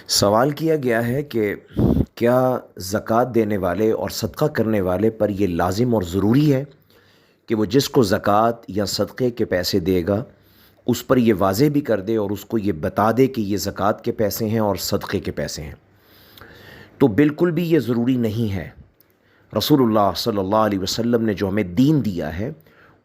سوال کیا گیا ہے کہ کیا زکوٰۃ دینے والے اور صدقہ کرنے والے پر یہ لازم اور ضروری ہے کہ وہ جس کو زکوٰۃ یا صدقے کے پیسے دے گا اس پر یہ واضح بھی کر دے اور اس کو یہ بتا دے کہ یہ زکوٰۃ کے پیسے ہیں اور صدقے کے پیسے ہیں؟ تو بالکل بھی یہ ضروری نہیں ہے۔ رسول اللہ صلی اللہ علیہ وسلم نے جو ہمیں دین دیا ہے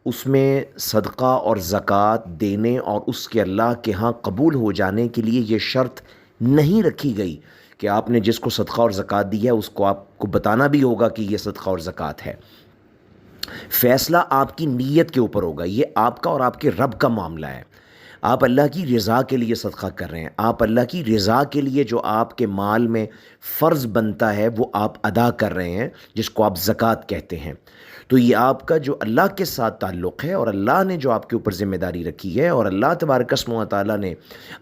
اس میں صدقہ اور زکوٰۃ دینے اور اس کے اللہ کے ہاں قبول ہو جانے کے لیے یہ شرط نہیں رکھی گئی کہ آپ نے جس کو صدقہ اور زکوٰۃ دی ہے اس کو آپ کو بتانا بھی ہوگا کہ یہ صدقہ اور زکوٰۃ ہے۔ فیصلہ آپ کی نیت کے اوپر ہوگا، یہ آپ کا اور آپ کے رب کا معاملہ ہے۔ آپ اللہ کی رضا کے لیے صدقہ کر رہے ہیں، آپ اللہ کی رضا کے لیے جو آپ کے مال میں فرض بنتا ہے وہ آپ ادا کر رہے ہیں، جس کو آپ زکوٰۃ کہتے ہیں۔ تو یہ آپ کا جو اللہ کے ساتھ تعلق ہے اور اللہ نے جو آپ کے اوپر ذمہ داری رکھی ہے اور اللہ تبارک و تعالیٰ نے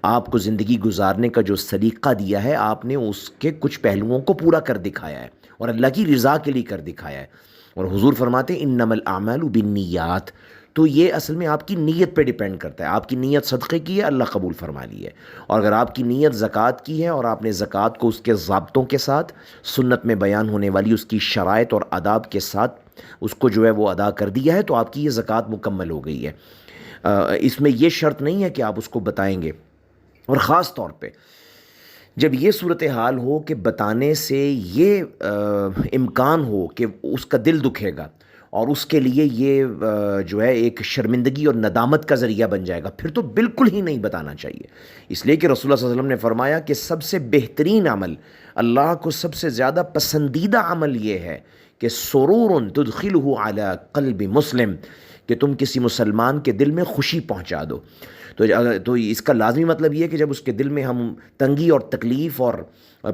آپ کو زندگی گزارنے کا جو سلیقہ دیا ہے، آپ نے اس کے کچھ پہلوؤں کو پورا کر دکھایا ہے اور اللہ کی رضا کے لیے کر دکھایا ہے۔ اور حضور فرماتے ہیں انما الاعمال بالنیات، تو یہ اصل میں آپ کی نیت پہ ڈیپینڈ کرتا ہے۔ آپ کی نیت صدقے کی ہے، اللہ قبول فرما لی ہے، اور اگر آپ کی نیت زکوٰۃ کی ہے اور آپ نے زکوٰۃ کو اس کے ضابطوں کے ساتھ، سنت میں بیان ہونے والی اس کی شرائط اور آداب کے ساتھ اس کو جو ہے وہ ادا کر دیا ہے، تو آپ کی یہ زکوٰۃ مکمل ہو گئی ہے۔ اس میں یہ شرط نہیں ہے کہ آپ اس کو بتائیں گے، اور خاص طور پہ جب یہ صورتحال ہو کہ بتانے سے یہ امکان ہو کہ اس کا دل دکھے گا اور اس کے لیے یہ جو ہے ایک شرمندگی اور ندامت کا ذریعہ بن جائے گا، پھر تو بالکل ہی نہیں بتانا چاہیے۔ اس لیے کہ رسول اللہ صلی اللہ علیہ وسلم نے فرمایا کہ سب سے بہترین عمل، اللہ کو سب سے زیادہ پسندیدہ عمل یہ ہے کہ سرور تدخلہ علی قلب مسلم، کہ تم کسی مسلمان کے دل میں خوشی پہنچا دو۔ تو اس کا لازمی مطلب یہ ہے کہ جب اس کے دل میں ہم تنگی اور تکلیف اور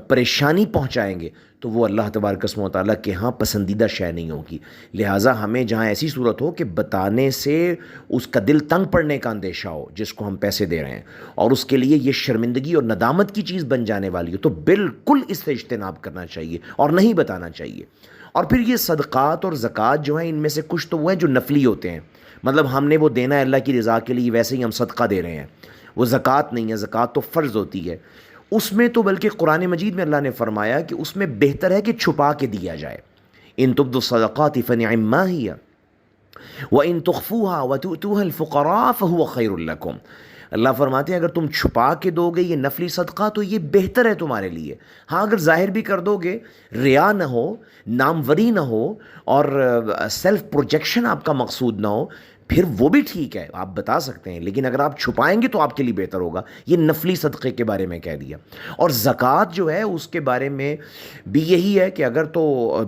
پریشانی پہنچائیں گے تو وہ اللہ تبارک و تعالیٰ کے ہاں پسندیدہ شے نہیں ہوگی۔ لہٰذا ہمیں جہاں ایسی صورت ہو کہ بتانے سے اس کا دل تنگ پڑنے کا اندیشہ ہو جس کو ہم پیسے دے رہے ہیں، اور اس کے لیے یہ شرمندگی اور ندامت کی چیز بن جانے والی ہو، تو بالکل اس سے اجتناب کرنا چاہیے اور نہیں بتانا چاہیے۔ اور پھر یہ صدقات اور زکوٰۃ جو ہیں، ان میں سے کچھ تو وہ ہیں جو نفلی ہوتے ہیں، مطلب ہم نے وہ دینا ہے اللہ کی رضا کے لیے، ویسے ہی ہم صدقہ دے رہے ہیں، وہ زکوٰۃ نہیں ہے۔ زکوٰۃ تو فرض ہوتی ہے، اس میں تو بلکہ قرآن مجید میں اللہ نے فرمایا کہ اس میں بہتر ہے کہ چھپا کے دیا جائے۔ ان تبدوا الصدقات فنعما ہی وان تخفوها وتؤتوها الفقراء فهو خیر لکم۔ اللہ فرماتے ہیں اگر تم چھپا کے دو گے یہ نفلی صدقہ تو یہ بہتر ہے تمہارے لیے۔ ہاں اگر ظاہر بھی کر دو گے، ریا نہ ہو، ناموری نہ ہو، اور سیلف پروجیکشن آپ کا مقصود نہ ہو، پھر وہ بھی ٹھیک ہے، آپ بتا سکتے ہیں، لیکن اگر آپ چھپائیں گے تو آپ کے لیے بہتر ہوگا۔ یہ نفلی صدقے کے بارے میں کہہ دیا۔ اور زکوٰۃ جو ہے اس کے بارے میں بھی یہی ہے کہ اگر تو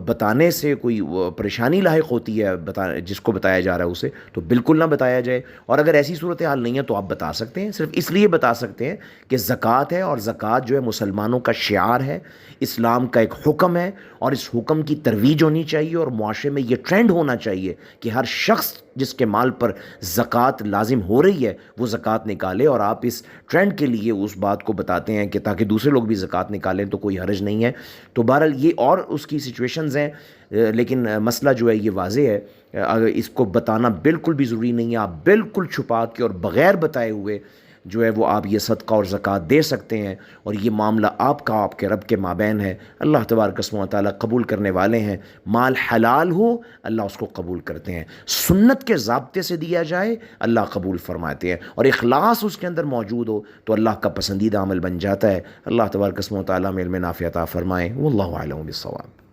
بتانے سے کوئی پریشانی لاحق ہوتی ہے جس کو بتایا جا رہا ہے اسے، تو بالکل نہ بتایا جائے، اور اگر ایسی صورتحال نہیں ہے تو آپ بتا سکتے ہیں، صرف اس لیے بتا سکتے ہیں کہ زکوٰۃ ہے، اور زکوٰۃ جو ہے مسلمانوں کا شعار ہے، اسلام کا ایک حکم ہے، اور اس حکم کی ترویج ہونی چاہیے، اور معاشرے میں یہ ٹرینڈ ہونا چاہیے کہ ہر شخص جس کے مال پر زکوٰۃ لازم ہو رہی ہے وہ زکوٰۃ نکالے، اور آپ اس ٹرینڈ کے لیے اس بات کو بتاتے ہیں کہ تاکہ دوسرے لوگ بھی زکوٰۃ نکالیں تو کوئی حرج نہیں ہے۔ تو بہرحال یہ اور اس کی سچویشنز ہیں، لیکن مسئلہ جو ہے یہ واضح ہے، اگر اس کو بتانا بالکل بھی ضروری نہیں ہے۔ آپ بالکل چھپا کے اور بغیر بتائے ہوئے جو ہے وہ آپ یہ صدقہ اور زکوٰۃ دے سکتے ہیں، اور یہ معاملہ آپ کا آپ کے رب کے مابین ہے۔ اللہ تبارک و تعالیٰ قبول کرنے والے ہیں، مال حلال ہو اللہ اس کو قبول کرتے ہیں، سنت کے ضابطے سے دیا جائے اللہ قبول فرماتے ہیں، اور اخلاص اس کے اندر موجود ہو تو اللہ کا پسندیدہ عمل بن جاتا ہے۔ اللہ تبارک و تعالیٰ میں علم نافع عطا فرمائے۔ واللہ اعلم بالصواب۔